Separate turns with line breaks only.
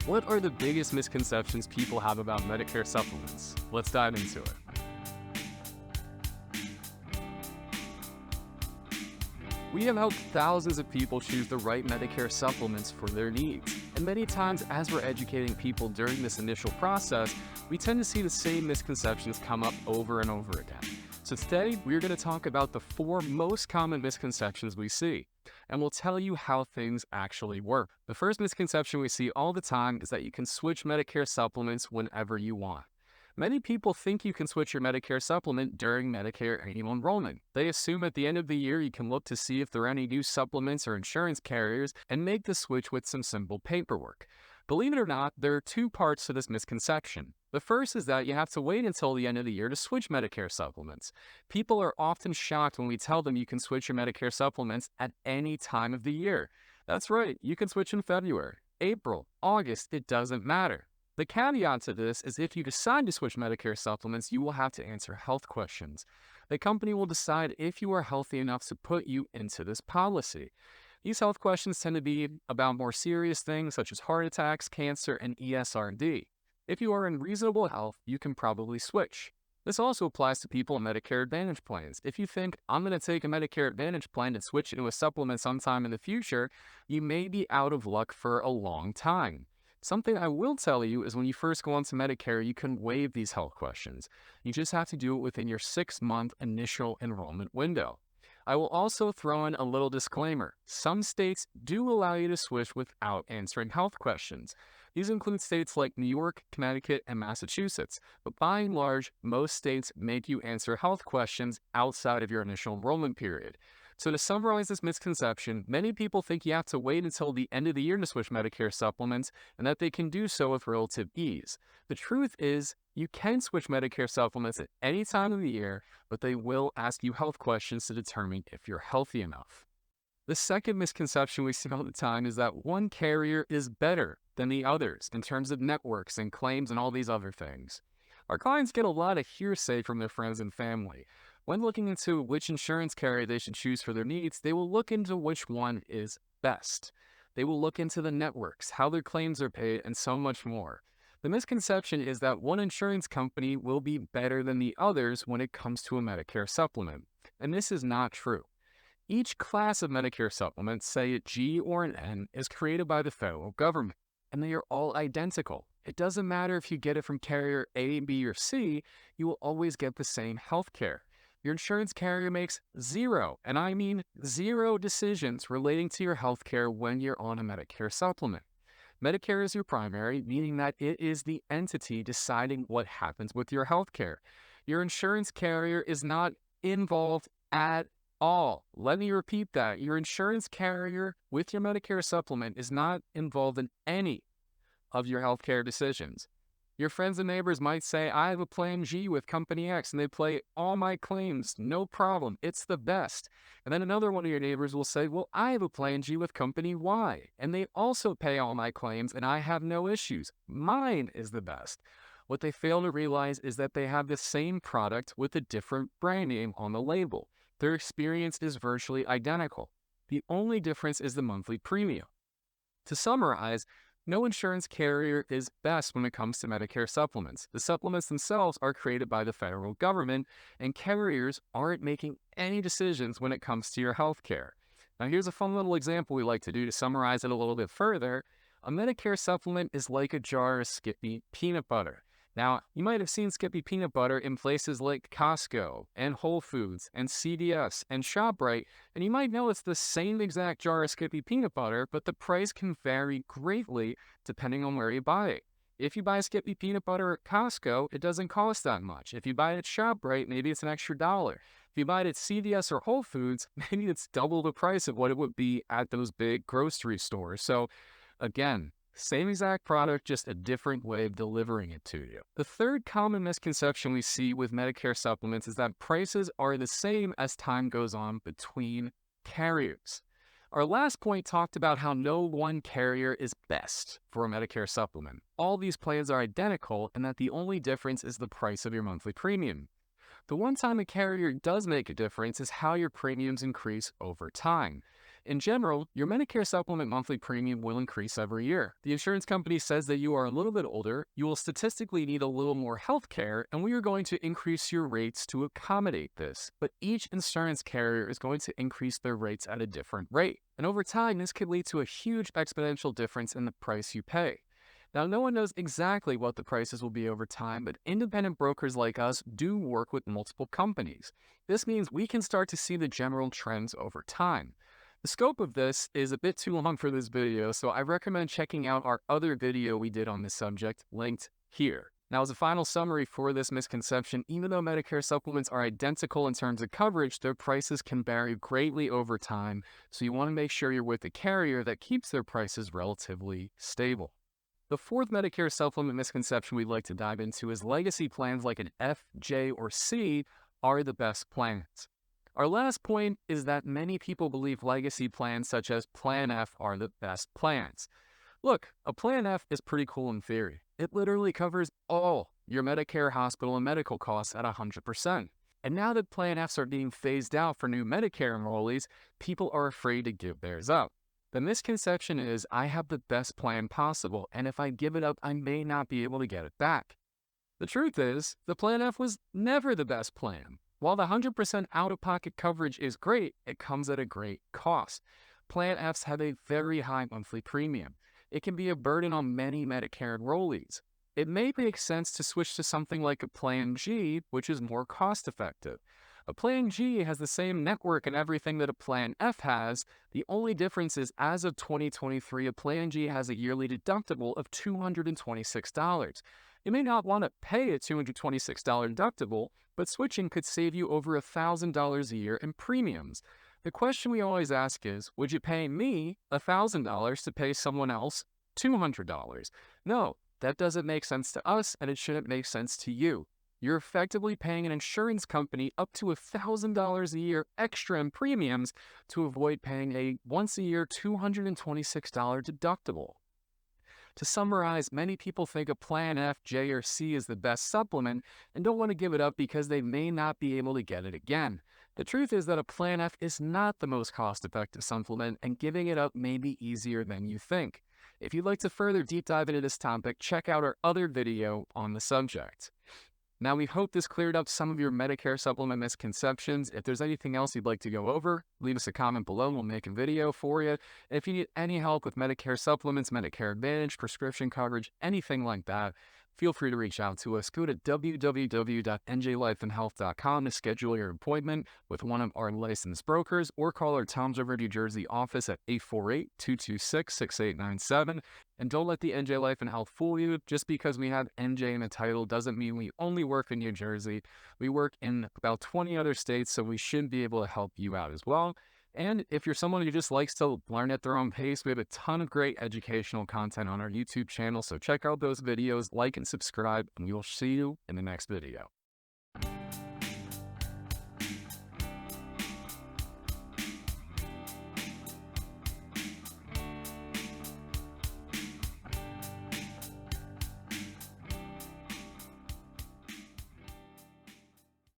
What are the biggest misconceptions people have about Medicare supplements? Let's dive into it. We have helped thousands of people choose the right Medicare supplements for their needs. And many times, as we're educating people during this initial process, we tend to see the same misconceptions come up over and over again. So today, we're going to talk about the 4 most common misconceptions we see, and we'll tell you how things actually work. The first misconception we see all the time is that you can switch Medicare supplements whenever you want. Many people think you can switch your Medicare supplement during Medicare annual enrollment. They assume at the end of the year you can look to see if there are any new supplements or insurance carriers and make the switch with some simple paperwork. Believe it or not, there are 2 parts to this misconception. The first is that you have to wait until the end of the year to switch Medicare supplements. People are often shocked when we tell them you can switch your Medicare supplements at any time of the year. That's right, you can switch in February, April, August, it doesn't matter. The caveat to this is if you decide to switch Medicare supplements, you will have to answer health questions. The company will decide if you are healthy enough to put you into this policy. These health questions tend to be about more serious things such as heart attacks, cancer, and ESRD. If you are in reasonable health, you can probably switch. This also applies to people in Medicare Advantage plans. If you think, I'm going to take a Medicare Advantage plan and switch into a supplement sometime in the future, you may be out of luck for a long time. Something I will tell you is when you first go onto Medicare, you can waive these health questions. You just have to do it within your 6-month initial enrollment window. I will also throw in a little disclaimer. Some states do allow you to switch without answering health questions. These include states like New York, Connecticut, and Massachusetts, but by and large, most states make you answer health questions outside of your initial enrollment period. So to summarize this misconception, many people think you have to wait until the end of the year to switch Medicare supplements and that they can do so with relative ease. The truth is, you can switch Medicare supplements at any time of the year, but they will ask you health questions to determine if you're healthy enough. The second misconception we see all the time is that one carrier is better than the others in terms of networks and claims and all these other things. Our clients get a lot of hearsay from their friends and family. When looking into which insurance carrier they should choose for their needs, they will look into which one is best. They will look into the networks, how their claims are paid, and so much more. The misconception is that one insurance company will be better than the others when it comes to a Medicare supplement, and this is not true. Each class of Medicare supplements, say a G or an N, is created by the federal government, and they are all identical. It doesn't matter if you get it from carrier A, B, or C, you will always get the same health care. Your insurance carrier makes 0, and I mean 0 decisions relating to your health care when you're on a Medicare supplement. Medicare is your primary, meaning that it is the entity deciding what happens with your health care. Your insurance carrier is not involved at all. Let me repeat that. Your insurance carrier with your Medicare supplement is not involved in any of your healthcare decisions. Your friends and neighbors might say, I have a plan G with company X and they pay all my claims, no problem, it's the best. And then another one of your neighbors will say, well, I have a plan G with company Y and they also pay all my claims and I have no issues. Mine is the best. What they fail to realize is that they have the same product with a different brand name on the label. Their experience is virtually identical. The only difference is the monthly premium. To summarize, no insurance carrier is best when it comes to Medicare supplements. The supplements themselves are created by the federal government, and carriers aren't making any decisions when it comes to your health care. Now, here's a fun little example we like to do to summarize it a little bit further. A Medicare supplement is like a jar of Skippy peanut butter. Now, you might have seen Skippy peanut butter in places like Costco and Whole Foods and CVS and ShopRite, and you might know it's the same exact jar of Skippy peanut butter, but the price can vary greatly depending on where you buy it. If you buy Skippy peanut butter at Costco, it doesn't cost that much. If you buy it at ShopRite, maybe it's an extra $1. If you buy it at CVS or Whole Foods, maybe it's double the price of what it would be at those big grocery stores. So, again, same exact product, just a different way of delivering it to you. The third common misconception we see with Medicare supplements is that prices are the same as time goes on between carriers. Our last point talked about how no one carrier is best for a Medicare supplement. All these plans are identical and that the only difference is the price of your monthly premium. The one time a carrier does make a difference is how your premiums increase over time. In general, your Medicare supplement monthly premium will increase every year. The insurance company says that you are a little bit older, you will statistically need a little more health care, and we are going to increase your rates to accommodate this. But each insurance carrier is going to increase their rates at a different rate. And over time, this could lead to a huge exponential difference in the price you pay. Now, no one knows exactly what the prices will be over time, but independent brokers like us do work with multiple companies. This means we can start to see the general trends over time. The scope of this is a bit too long for this video, so I recommend checking out our other video we did on this subject, linked here. Now, as a final summary for this misconception, even though Medicare supplements are identical in terms of coverage, their prices can vary greatly over time, so you want to make sure you're with a carrier that keeps their prices relatively stable. The fourth Medicare supplement misconception we'd like to dive into is legacy plans like an F, J, or C are the best plans. Our last point is that many people believe legacy plans such as Plan F are the best plans. Look, a Plan F is pretty cool in theory. It literally covers all your Medicare hospital and medical costs at 100%. And now that Plan Fs are being phased out for new Medicare enrollees, people are afraid to give theirs up. The misconception is I have the best plan possible, and if I give it up, I may not be able to get it back. The truth is, the Plan F was never the best plan. While the 100% out-of-pocket coverage is great, it comes at a great cost. Plan Fs have a very high monthly premium. It can be a burden on many Medicare enrollees. It may make sense to switch to something like a Plan G, which is more cost-effective. A Plan G has the same network and everything that a Plan F has. The only difference is as of 2023, a Plan G has a yearly deductible of $226. You may not want to pay a $226 deductible, but switching could save you over $1,000 a year in premiums. The question we always ask is, would you pay me $1,000 to pay someone else $200? No, that doesn't make sense to us, and it shouldn't make sense to you. You're effectively paying an insurance company up to $1,000 a year extra in premiums to avoid paying a once-a-year $226 deductible. To summarize, many people think a Plan F, J, or C is the best supplement and don't want to give it up because they may not be able to get it again. The truth is that a Plan F is not the most cost-effective supplement, and giving it up may be easier than you think. If you'd like to further deep dive into this topic, check out our other video on the subject. Now, we hope this cleared up some of your Medicare supplement misconceptions. If there's anything else you'd like to go over, leave us a comment below and we'll make a video for you. And if you need any help with Medicare supplements, Medicare Advantage, prescription coverage, anything like that, feel free to reach out to us. Go to www.njlifeandhealth.com to schedule your appointment with one of our licensed brokers, or call our Toms River, New Jersey office at 848-226-6897. And don't let the NJ Life and Health fool you. Just because we have NJ in the title doesn't mean we only work in New Jersey. We work in about 20 other states, so we should be able to help you out as well. And if you're someone who just likes to learn at their own pace, we have a ton of great educational content on our YouTube channel. So check out those videos, like and subscribe, and we will see you in the next video.